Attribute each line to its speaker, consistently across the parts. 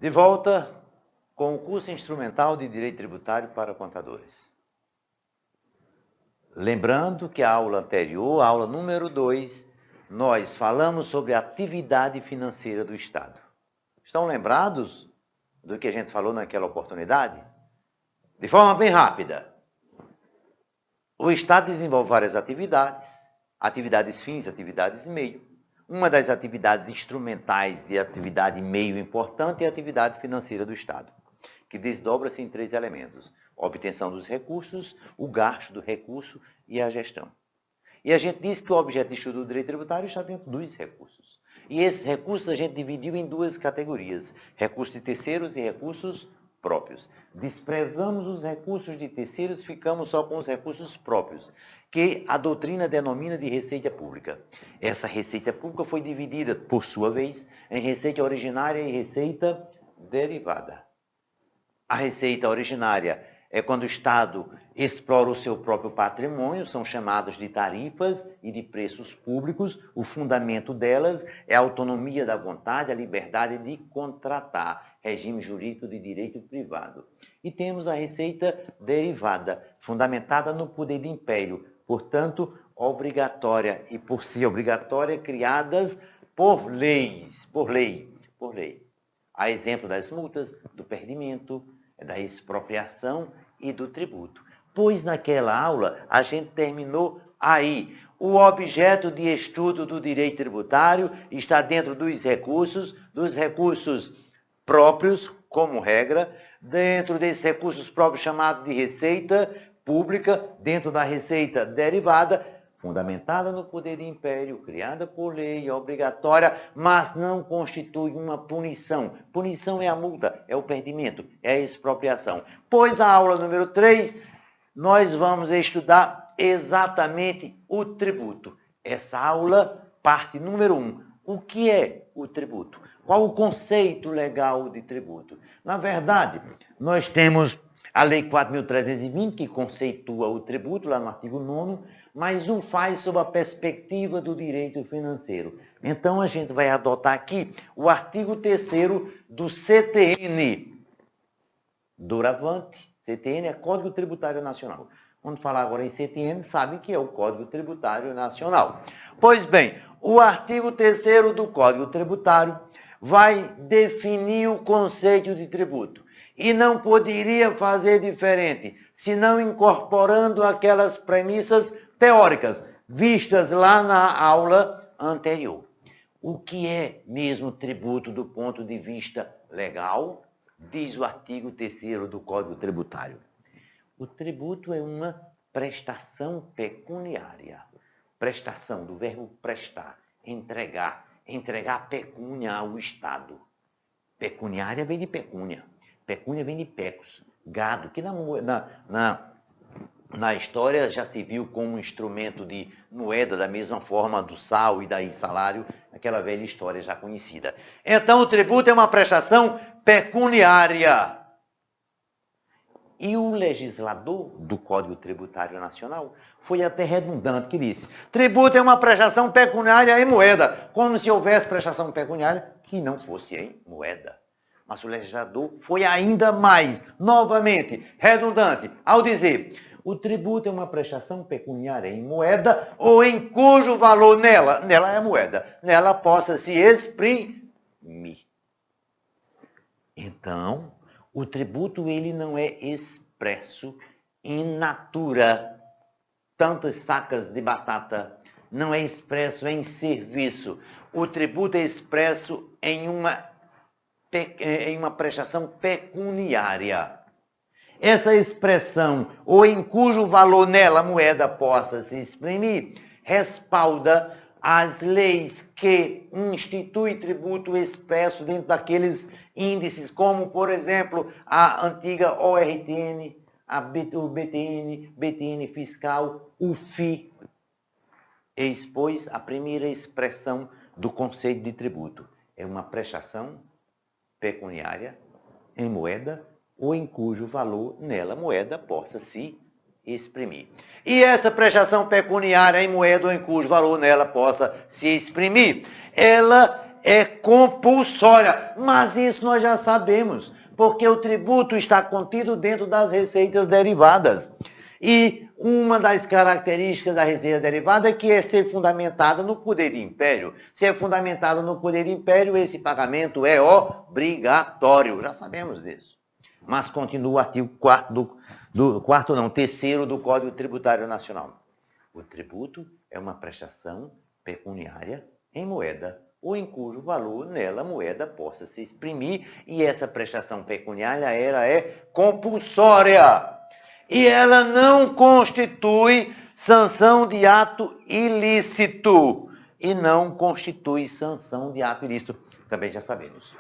Speaker 1: De volta com o curso instrumental de Direito Tributário para Contadores. Lembrando que a aula anterior, a aula número 2, nós falamos sobre a atividade financeira do Estado. Estão lembrados do que a gente falou naquela oportunidade? De forma bem rápida. O Estado desenvolve várias atividades, atividades fins, atividades meio. Uma das atividades instrumentais de atividade meio importante é a atividade financeira do Estado, que desdobra-se em 3 elementos: a obtenção dos recursos, o gasto do recurso e a gestão. E a gente disse que o objeto de estudo do direito tributário está dentro dos recursos. E esses recursos a gente dividiu em 2 categorias: recursos de terceiros e recursos próprios. Desprezamos os recursos de terceiros, ficamos só com os recursos próprios, que a doutrina denomina de receita pública. Essa receita pública foi dividida, por sua vez, em receita originária e receita derivada. A receita originária é quando o Estado explora o seu próprio patrimônio, são chamadas de tarifas e de preços públicos. O fundamento delas é a autonomia da vontade, a liberdade de contratar, regime jurídico de direito privado. E temos a receita derivada, fundamentada no poder de império, portanto, obrigatória, e por si obrigatória, criadas por lei. A exemplo das multas, do perdimento, da expropriação e do tributo. Pois naquela aula a gente terminou aí. O objeto de estudo do direito tributário está dentro dos recursos próprios, como regra, dentro desses recursos próprios chamados de receita pública, dentro da receita derivada, fundamentada no poder de império, criada por lei, obrigatória, mas não constitui uma punição. Punição é a multa, é o perdimento, é a expropriação. Pois a aula número 3, nós vamos estudar exatamente o tributo. Essa aula, parte número 1. O que é o tributo? Qual o conceito legal de tributo? Na verdade, nós temos a Lei 4.320, que conceitua o tributo, lá no artigo 9º, mas o faz sob a perspectiva do direito financeiro. Então, a gente vai adotar aqui o artigo 3º do CTN. Doravante, CTN é Código Tributário Nacional. Quando falar agora em CTN, sabe que é o Código Tributário Nacional. Pois bem, o artigo 3º do Código Tributário vai definir o conceito de tributo. E não poderia fazer diferente, senão incorporando aquelas premissas teóricas vistas lá na aula anterior. O que é mesmo tributo do ponto de vista legal? Diz o artigo 3º do Código Tributário. O tributo é uma prestação pecuniária. Prestação, do verbo prestar, entregar pecúnia ao Estado. Pecuniária vem de pecúnia. Pecúnia vem de pecus, gado, que na história já se viu como um instrumento de moeda, da mesma forma do sal e daí salário, aquela velha história já conhecida. Então, o tributo é uma prestação pecuniária. E o legislador do Código Tributário Nacional foi até redundante, que disse: tributo é uma prestação pecuniária em moeda, como se houvesse prestação pecuniária que não fosse em moeda. Mas o legislador foi ainda mais, novamente, redundante, ao dizer: o tributo é uma prestação pecuniária em moeda ou em cujo valor nela é moeda, nela possa se exprimir. Então, o tributo ele não é expresso in natura, tantas sacas de batata, não é expresso em serviço. O tributo é expresso em uma prestação pecuniária. Essa expressão, ou em cujo valor nela a moeda possa se exprimir, respalda as leis que instituem tributo expresso dentro daqueles índices, como, por exemplo, a antiga ORTN, o BTN, BTN fiscal, o FI, expôs a primeira expressão do conceito de tributo. É uma prestação pecuniária em moeda ou em cujo valor nela a moeda possa se exprimir. E essa prestação pecuniária em moeda ou em cujo valor nela possa se exprimir, ela é compulsória. Mas isso nós já sabemos, porque o tributo está contido dentro das receitas derivadas. E uma das características da receita derivada é que é ser fundamentada no poder de império. Se é fundamentada no poder de império, esse pagamento é obrigatório. Já sabemos disso. Mas continua o artigo 3º do Código Tributário Nacional. O tributo é uma prestação pecuniária em moeda ou em cujo valor nela a moeda possa se exprimir, e essa prestação pecuniária ela é compulsória. E ela não constitui sanção de ato ilícito. E não constitui sanção de ato ilícito. Também já sabemos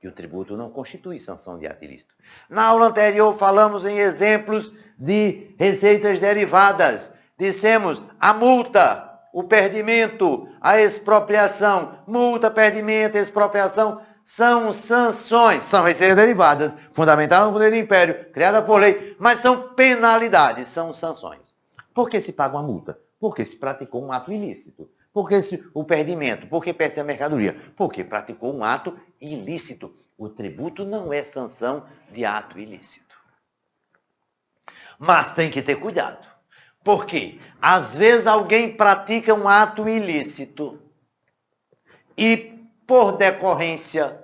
Speaker 1: que o tributo não constitui sanção de ato ilícito. Na aula anterior falamos em exemplos de receitas derivadas. Dissemos a multa, o perdimento, a expropriação. Multa, perdimento, expropriação são sanções, são receitas derivadas, fundamentadas no poder do império, criadas por lei, mas são penalidades, são sanções. Por que se paga uma multa? Porque se praticou um ato ilícito. Por que o perdimento? Porque perde a mercadoria. Porque praticou um ato ilícito. O tributo não é sanção de ato ilícito. Mas tem que ter cuidado. Porque às vezes alguém pratica um ato ilícito e, por decorrência,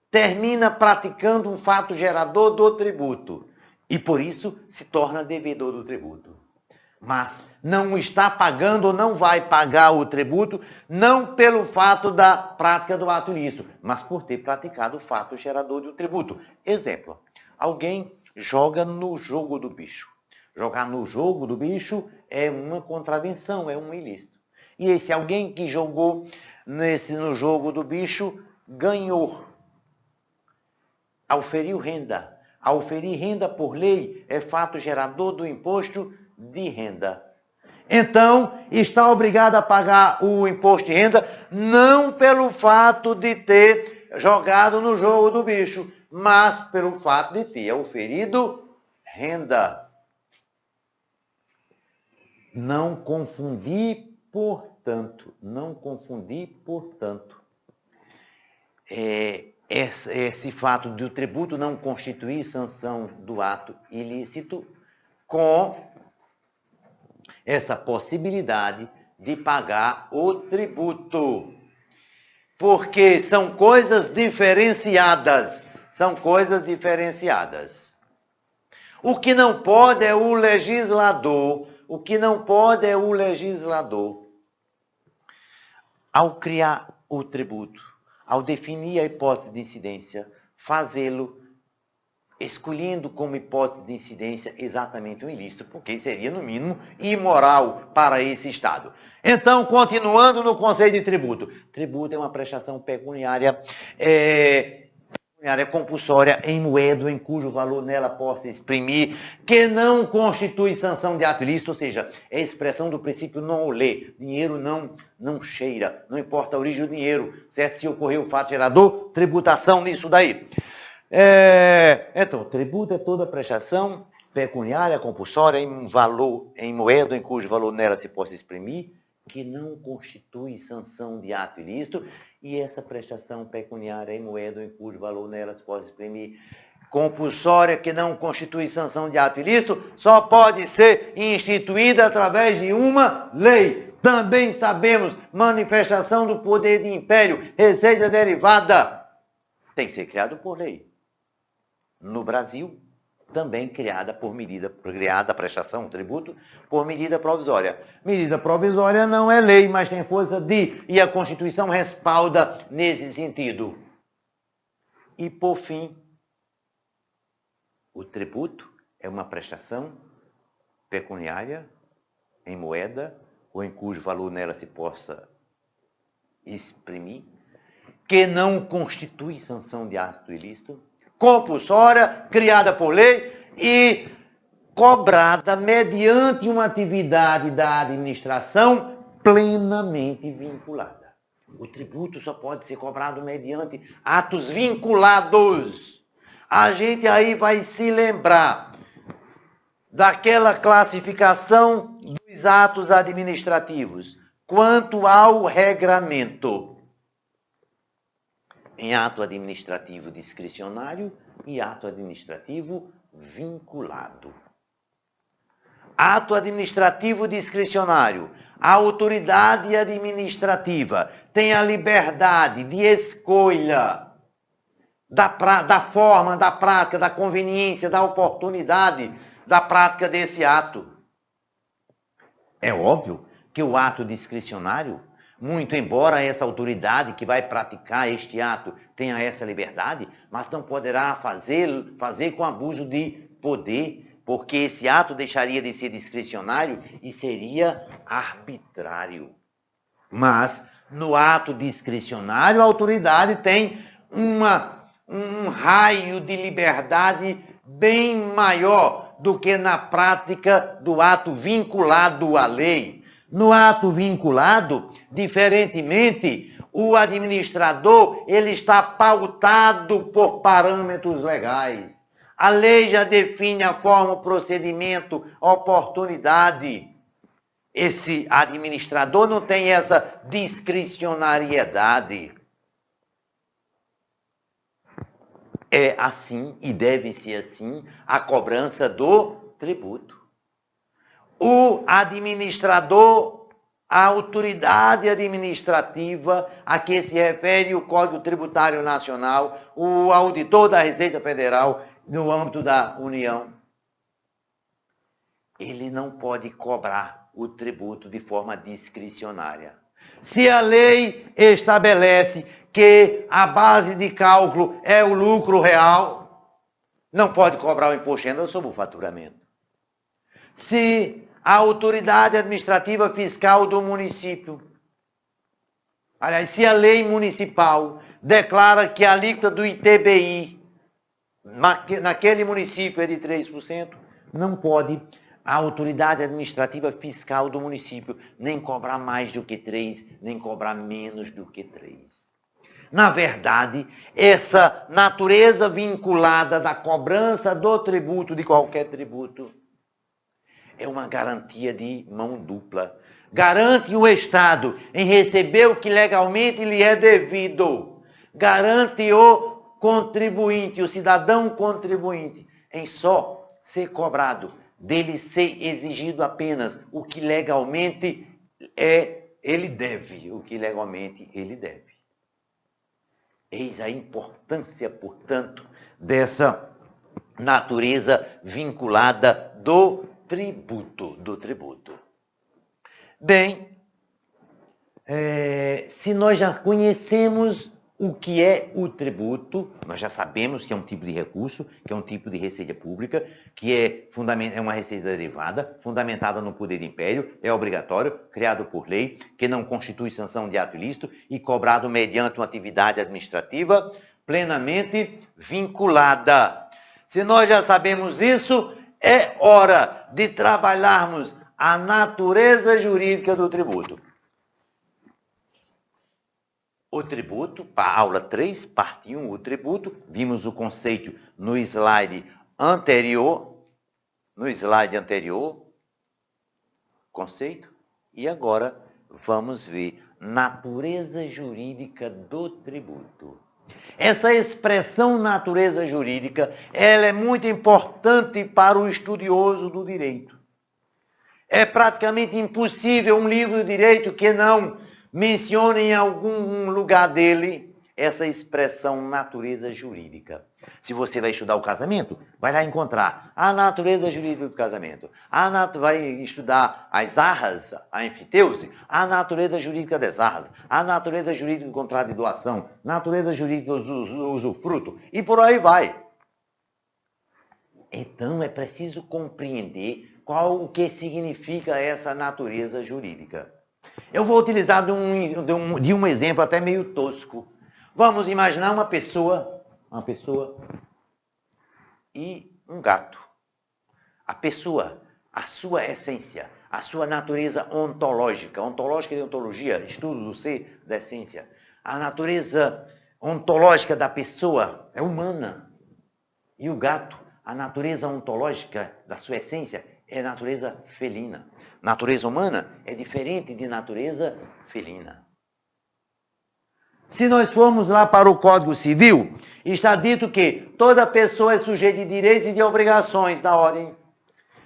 Speaker 1: termina praticando um fato gerador do tributo. E por isso se torna devedor do tributo. Mas não está pagando ou não vai pagar o tributo, não pelo fato da prática do ato ilícito, mas por ter praticado o fato gerador do tributo. Exemplo, alguém joga no jogo do bicho. Jogar no jogo do bicho é uma contravenção, é um ilícito. E esse alguém que jogou no jogo do bicho ganhou. Auferiu renda. Auferir renda por lei é fato gerador do imposto de renda. Então, está obrigado a pagar o imposto de renda não pelo fato de ter jogado no jogo do bicho, mas pelo fato de ter auferido renda. Não confundir, portanto. Esse fato do tributo não constituir sanção do ato ilícito com essa possibilidade de pagar o tributo. Porque são coisas diferenciadas. O que não pode é o legislador, ao criar o tributo, ao definir a hipótese de incidência, fazê-lo escolhendo como hipótese de incidência exatamente o ilícito, porque seria, no mínimo, imoral para esse Estado. Então, continuando no conceito de tributo. Tributo é uma prestação pecuniária compulsória em moeda em cujo valor nela possa exprimir, que não constitui sanção de ato ilícito, ou seja, é expressão do princípio non olé. Dinheiro não cheira, não importa a origem do dinheiro, certo? Se ocorreu o fato gerador, tributação nisso daí. Então, tributo é toda prestação pecuniária compulsória em valor, em moeda em cujo valor nela se possa exprimir, que não constitui sanção de ato ilícito, e essa prestação pecuniária em moeda em cujo valor nela se possa exprimir compulsória, que não constitui sanção de ato ilícito, só pode ser instituída através de uma lei. Também sabemos, manifestação do poder de império, receita derivada, tem que ser criado por lei. No Brasil, também criada a prestação, o tributo, por medida provisória. Medida provisória não é lei, mas tem força de, e a Constituição respalda nesse sentido. E, por fim, o tributo é uma prestação pecuniária em moeda ou em cujo valor nela se possa exprimir, que não constitui sanção de ato ilícito, compulsória, criada por lei e cobrada mediante uma atividade da administração plenamente vinculada. O tributo só pode ser cobrado mediante atos vinculados. A gente aí vai se lembrar daquela classificação dos atos administrativos quanto ao regramento. em ato administrativo discricionário e ato administrativo vinculado. Ato administrativo discricionário. A autoridade administrativa tem a liberdade de escolha da forma, da prática, da conveniência, da oportunidade da prática desse ato. É óbvio que o ato discricionário, muito embora essa autoridade que vai praticar este ato tenha essa liberdade, mas não poderá fazer com abuso de poder, porque esse ato deixaria de ser discricionário e seria arbitrário. Mas, no ato discricionário, a autoridade tem um raio de liberdade bem maior do que na prática do ato vinculado à lei. No ato vinculado, diferentemente, o administrador ele está pautado por parâmetros legais. A lei já define a forma, o procedimento, a oportunidade. Esse administrador não tem essa discricionariedade. É assim e deve ser assim a cobrança do tributo. O administrador, a autoridade administrativa a que se refere o Código Tributário Nacional, o auditor da Receita Federal no âmbito da União, ele não pode cobrar o tributo de forma discricionária. Se a lei estabelece que a base de cálculo é o lucro real, não pode cobrar o imposto de renda sobre o faturamento. Se a autoridade administrativa fiscal do município, aliás, se a lei municipal declara que a alíquota do ITBI naquele município é de 3%, não pode a autoridade administrativa fiscal do município nem cobrar mais do que 3, nem cobrar menos do que 3. Na verdade, essa natureza vinculada da cobrança do tributo, de qualquer tributo, é uma garantia de mão dupla. Garante o Estado em receber o que legalmente lhe é devido. Garante o contribuinte, o cidadão contribuinte, em só ser cobrado, dele ser exigido apenas o que legalmente ele deve, o que legalmente ele deve. Eis a importância, portanto, dessa natureza vinculada do tributo. Bem, se nós já conhecemos o que é o tributo, nós já sabemos que é um tipo de recurso, que é um tipo de receita pública, que é uma receita derivada, fundamentada no poder do império, é obrigatório, criado por lei, que não constitui sanção de ato ilícito e cobrado mediante uma atividade administrativa plenamente vinculada. Se nós já sabemos isso, é hora de trabalharmos a natureza jurídica do tributo. O tributo, a aula 3, parte 1, o tributo, vimos o conceito no slide anterior, conceito, e agora vamos ver natureza jurídica do tributo. Essa expressão natureza jurídica, ela é muito importante para o estudioso do direito. É praticamente impossível um livro de direito que não mencione em algum lugar dele essa expressão natureza jurídica. Se você vai estudar o casamento, vai lá encontrar a natureza jurídica do casamento. Vai estudar as arras, a enfiteuse, a natureza jurídica das arras, a natureza jurídica do contrato de doação, natureza jurídica do usufruto, e por aí vai. Então é preciso compreender o que significa essa natureza jurídica. Eu vou utilizar de um exemplo até meio tosco. Vamos imaginar uma pessoa e um gato. A pessoa, a sua essência, a sua natureza ontológica. Ontológica de ontologia, estudo do ser, da essência. A natureza ontológica da pessoa é humana. E o gato, a natureza ontológica da sua essência é natureza felina. Natureza humana é diferente de natureza felina. Se nós formos lá para o Código Civil, está dito que toda pessoa é sujeita de direitos e de obrigações na ordem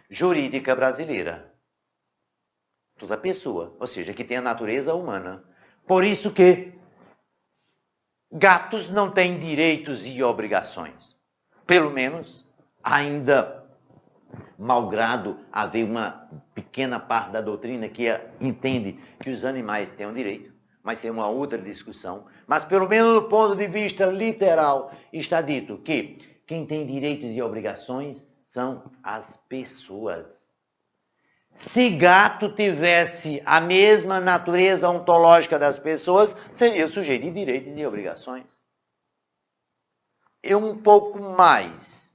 Speaker 1: jurídica brasileira. Toda pessoa, ou seja, que tem a natureza humana. Por isso que gatos não têm direitos e obrigações. Pelo menos, ainda, malgrado haver uma pequena parte da doutrina que entende que os animais têm um direito, mas isso é uma outra discussão. Mas, pelo menos do ponto de vista literal, está dito que quem tem direitos e obrigações são as pessoas. Se gato tivesse a mesma natureza ontológica das pessoas, seria sujeito de direitos e obrigações. E um pouco mais.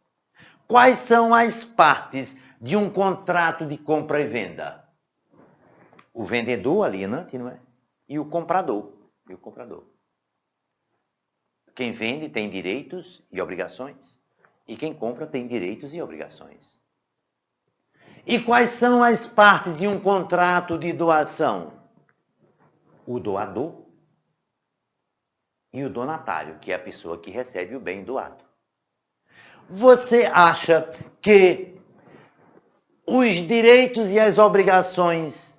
Speaker 1: Quais são as partes de um contrato de compra e venda? O vendedor, alienante, não é? E o comprador. Quem vende tem direitos e obrigações. E quem compra tem direitos e obrigações. E quais são as partes de um contrato de doação? O doador e o donatário, que é a pessoa que recebe o bem doado. Você acha que os direitos e as obrigações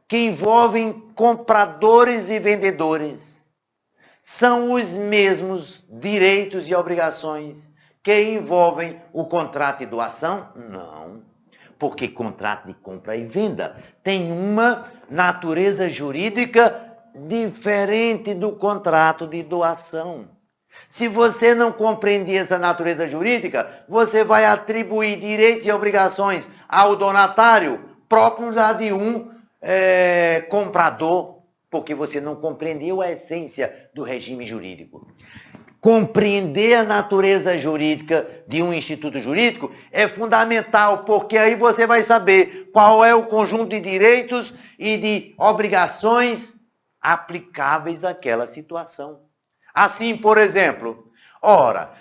Speaker 1: que envolvem compradores e vendedores são os mesmos direitos e obrigações que envolvem o contrato de doação? Não. Porque contrato de compra e venda tem uma natureza jurídica diferente do contrato de doação. Se você não compreender essa natureza jurídica, você vai atribuir direitos e obrigações ao donatário próprios da de um comprador, porque você não compreendeu a essência do regime jurídico. Compreender a natureza jurídica de um instituto jurídico é fundamental, porque aí você vai saber qual é o conjunto de direitos e de obrigações aplicáveis àquela situação. Assim, por exemplo, ora,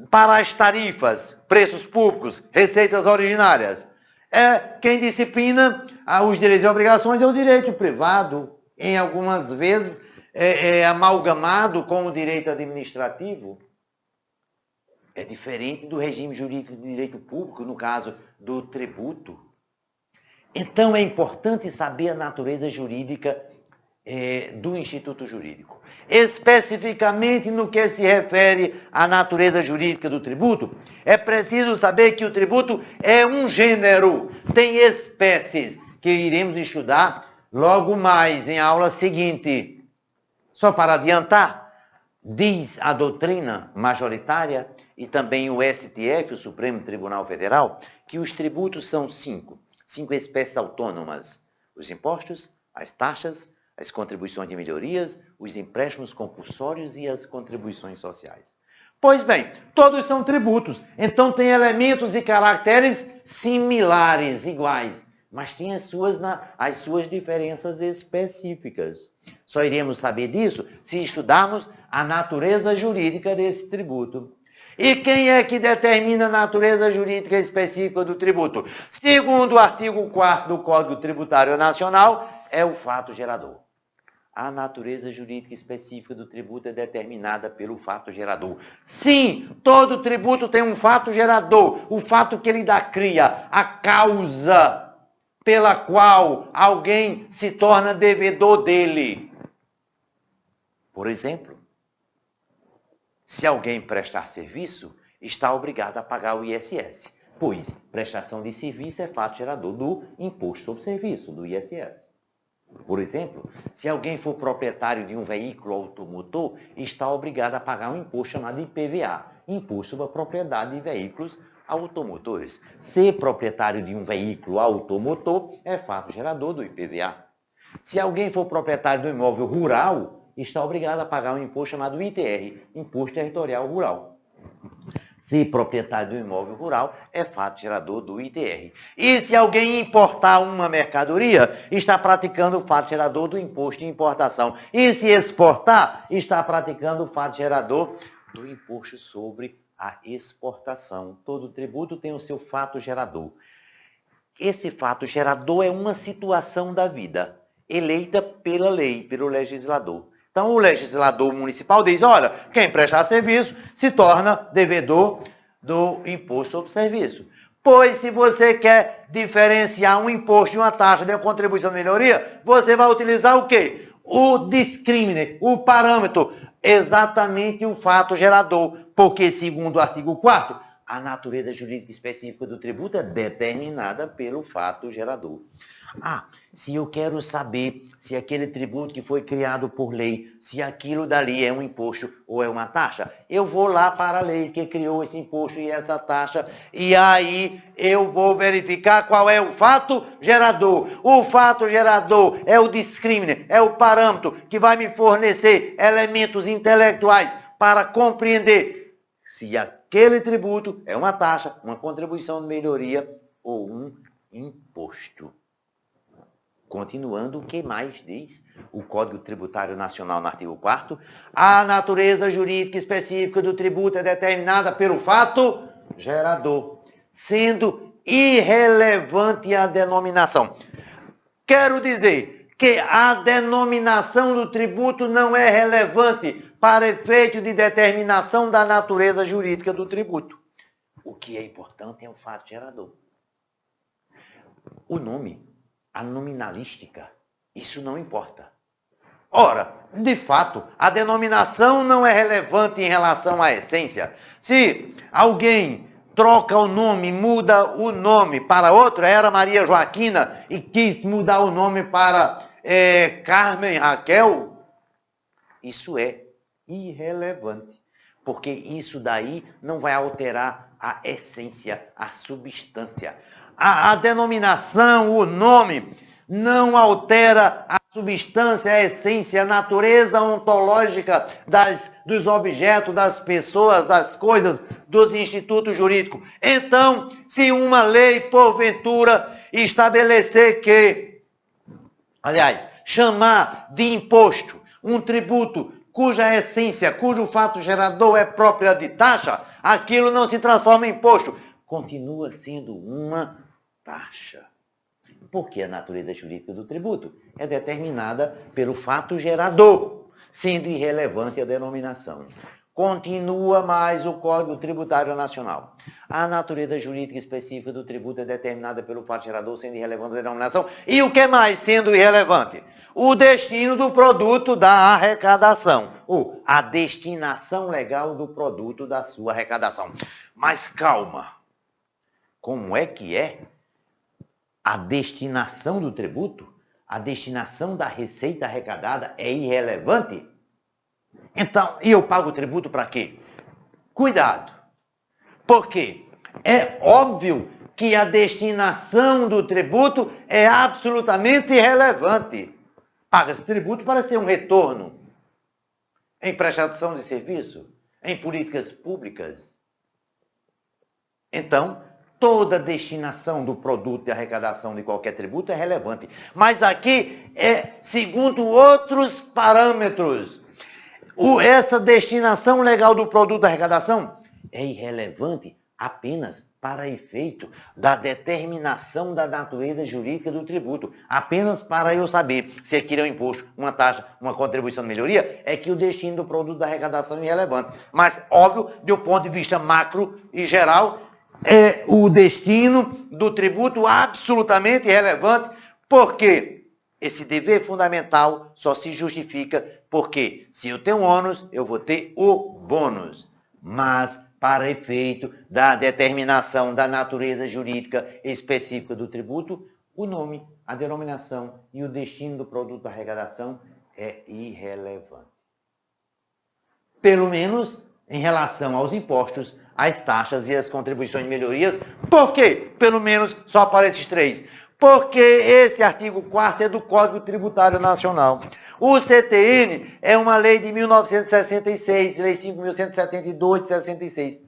Speaker 1: para as tarifas, preços públicos, receitas originárias, quem disciplina os direitos e obrigações é o direito privado, em algumas vezes amalgamado com o direito administrativo. É diferente do regime jurídico de direito público, no caso do tributo. Então, é importante saber a natureza jurídica do instituto jurídico. Especificamente no que se refere à natureza jurídica do tributo, é preciso saber que o tributo é um gênero, tem espécies, que iremos estudar logo mais em aula seguinte. Só para adiantar, diz a doutrina majoritária e também o STF, o Supremo Tribunal Federal, que os tributos são cinco espécies autônomas: os impostos, as taxas, as contribuições de melhorias, os empréstimos compulsórios e as contribuições sociais. Pois bem, todos são tributos, então tem elementos e caracteres similares, iguais, mas tem as suas diferenças específicas. Só iremos saber disso se estudarmos a natureza jurídica desse tributo. E quem é que determina a natureza jurídica específica do tributo? Segundo o artigo 4º do Código Tributário Nacional, é o fato gerador. A natureza jurídica específica do tributo é determinada pelo fato gerador. Sim, todo tributo tem um fato gerador, o fato que ele dá cria, a causa pela qual alguém se torna devedor dele. Por exemplo, se alguém prestar serviço, está obrigado a pagar o ISS, pois prestação de serviço é fato gerador do Imposto sobre Serviço, do ISS. Por exemplo, se alguém for proprietário de um veículo automotor, está obrigado a pagar um imposto chamado IPVA, Imposto sobre a Propriedade de Veículos Automotores. Ser proprietário de um veículo automotor é fato gerador do IPVA. Se alguém for proprietário de um imóvel rural, está obrigado a pagar um imposto chamado ITR, Imposto Territorial Rural. Se proprietário de um imóvel rural, é fato gerador do ITR. E se alguém importar uma mercadoria, está praticando o fato gerador do imposto de importação. E se exportar, está praticando o fato gerador do imposto sobre a exportação. Todo tributo tem o seu fato gerador. Esse fato gerador é uma situação da vida, eleita pela lei, pelo legislador. Então, o legislador municipal diz, olha, quem prestar serviço se torna devedor do imposto sobre serviço. Pois, se você quer diferenciar um imposto de uma taxa de uma contribuição de melhoria, você vai utilizar o quê? O discrimine, o parâmetro, exatamente o fato gerador. Porque, segundo o artigo 4º, a natureza jurídica específica do tributo é determinada pelo fato gerador. Se eu quero saber se aquele tributo que foi criado por lei, se aquilo dali é um imposto ou é uma taxa, eu vou lá para a lei que criou esse imposto e essa taxa, e aí eu vou verificar qual é o fato gerador. O fato gerador é o discrimine, é o parâmetro que vai me fornecer elementos intelectuais para compreender se aquele tributo é uma taxa, uma contribuição de melhoria ou um imposto. Continuando, o que mais diz o Código Tributário Nacional no artigo 4º? A natureza jurídica específica do tributo é determinada pelo fato gerador, sendo irrelevante a denominação. Quero dizer que a denominação do tributo não é relevante para efeito de determinação da natureza jurídica do tributo. O que é importante é o fato gerador. O nome, a nominalística, isso não importa. Ora, de fato, a denominação não é relevante em relação à essência. Se alguém troca o nome, muda o nome para outro, era Maria Joaquina e quis mudar o nome para Carmen Raquel, isso é irrelevante, porque isso daí não vai alterar a essência, a substância. A denominação, o nome, não altera a substância, a essência, a natureza ontológica dos objetos, das pessoas, das coisas, dos institutos jurídicos. Então, se uma lei, porventura, estabelecer que, aliás, chamar de imposto um tributo cuja essência, cujo fato gerador é própria de taxa, aquilo não se transforma em imposto. Continua sendo uma taxa. Porque a natureza jurídica do tributo é determinada pelo fato gerador, sendo irrelevante a denominação. Continua mais o Código Tributário Nacional. A natureza jurídica específica do tributo é determinada pelo fato gerador, sendo irrelevante a denominação. E o que mais sendo irrelevante? O destino do produto da arrecadação. Ou a destinação legal do produto da sua arrecadação. Mas calma. Como é que é a destinação do tributo? A destinação da receita arrecadada é irrelevante? Então, e eu pago o tributo para quê? Cuidado. Porque é óbvio que a destinação do tributo é absolutamente irrelevante. Paga-se tributo para ter um retorno em prestação de serviço, em políticas públicas. Então, toda destinação do produto de arrecadação de qualquer tributo é relevante. Mas aqui é segundo outros parâmetros. Essa destinação legal do produto de arrecadação é irrelevante apenas para efeito da determinação da natureza jurídica do tributo. Apenas para eu saber se aquilo é um imposto, uma taxa, uma contribuição de melhoria, é que o destino do produto da arrecadação é irrelevante. Mas, óbvio, do ponto de vista macro e geral, é o destino do tributo absolutamente irrelevante, porque esse dever fundamental só se justifica porque se eu tenho ônus, eu vou ter o bônus. Mas, para efeito da determinação da natureza jurídica específica do tributo, o nome, a denominação e o destino do produto da arrecadação é irrelevante. Pelo menos em relação aos impostos, às taxas e às contribuições de melhorias. Por quê? Pelo menos só para esses três. Porque esse artigo 4º é do Código Tributário Nacional. O CTN é uma lei de 1966, lei 5.172 de 66.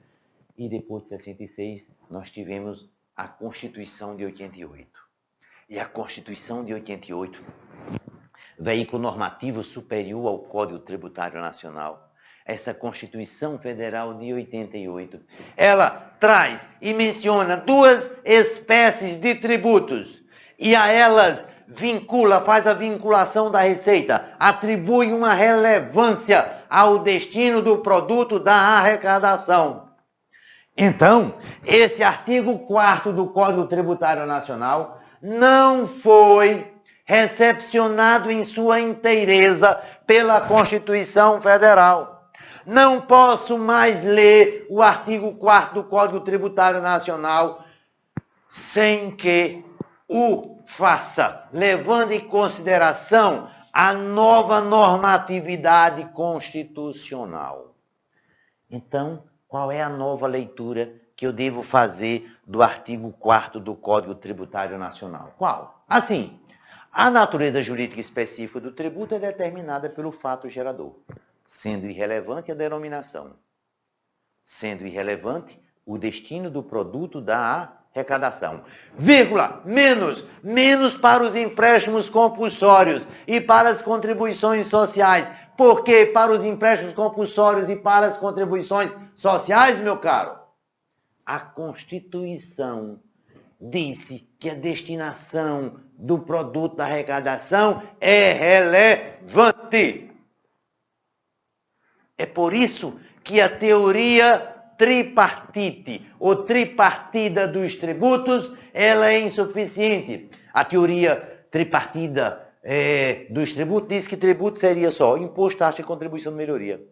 Speaker 1: E depois de 66, nós tivemos a Constituição de 88. E a Constituição de 88, veículo normativo superior ao Código Tributário Nacional, essa Constituição Federal de 88, ela traz e menciona duas espécies de tributos. E a elas vincula, faz a vinculação da receita, atribui uma relevância ao destino do produto da arrecadação. Então, esse artigo 4º do Código Tributário Nacional não foi recepcionado em sua inteireza pela Constituição Federal. Não posso mais ler o artigo 4º do Código Tributário Nacional sem que o faça, levando em consideração a nova normatividade constitucional. Então, qual é a nova leitura que eu devo fazer do artigo 4º do Código Tributário Nacional? Qual? Assim, a natureza jurídica específica do tributo é determinada pelo fato gerador, sendo irrelevante a denominação, sendo irrelevante o destino do produto da arrecadação, vírgula, menos para os empréstimos compulsórios e para as contribuições sociais. Porque para os empréstimos compulsórios e para as contribuições sociais, meu caro, a Constituição disse que a destinação do produto da arrecadação é relevante. É por isso que a teoria tripartite, ou tripartida dos tributos, ela é insuficiente. A teoria tripartida dos tributos diz que tributo seria só imposto, taxa e contribuição de melhoria.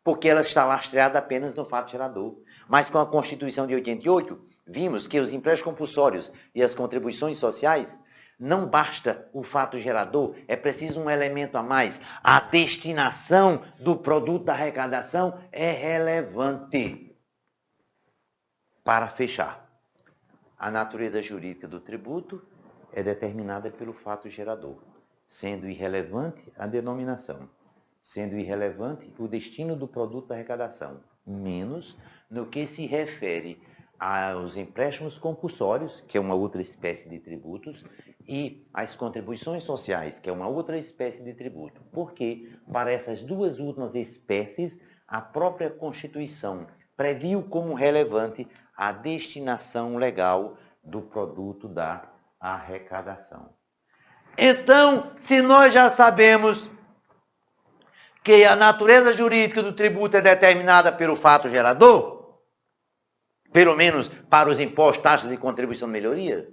Speaker 1: Porque ela está lastreada apenas no fato gerador. Mas com a Constituição de 88, vimos que os empréstimos compulsórios e as contribuições sociais, não basta o fato gerador, é preciso um elemento a mais. A destinação do produto da arrecadação é relevante. Para fechar, a natureza jurídica do tributo é determinada pelo fato gerador, sendo irrelevante a denominação, sendo irrelevante o destino do produto da arrecadação, menos no que se refere aos empréstimos compulsórios, que é uma outra espécie de tributos, e às contribuições sociais, que é uma outra espécie de tributo. Porque, para essas duas últimas espécies, a própria Constituição previu como relevante a destinação legal do produto da arrecadação. Então, se nós já sabemos que a natureza jurídica do tributo é determinada pelo fato gerador, pelo menos para os impostos, taxas e contribuição de melhoria,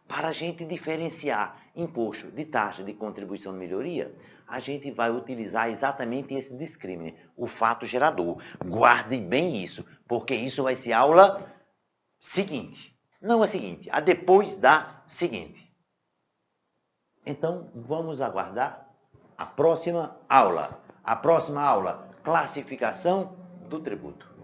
Speaker 1: para a gente diferenciar imposto de taxa de contribuição de melhoria, a gente vai utilizar exatamente esse discrimine, o fato gerador. Guarde bem isso, porque isso vai ser aula seguinte. Não a seguinte, a depois da seguinte. Então, vamos aguardar a próxima aula. A próxima aula, classificação do tributo.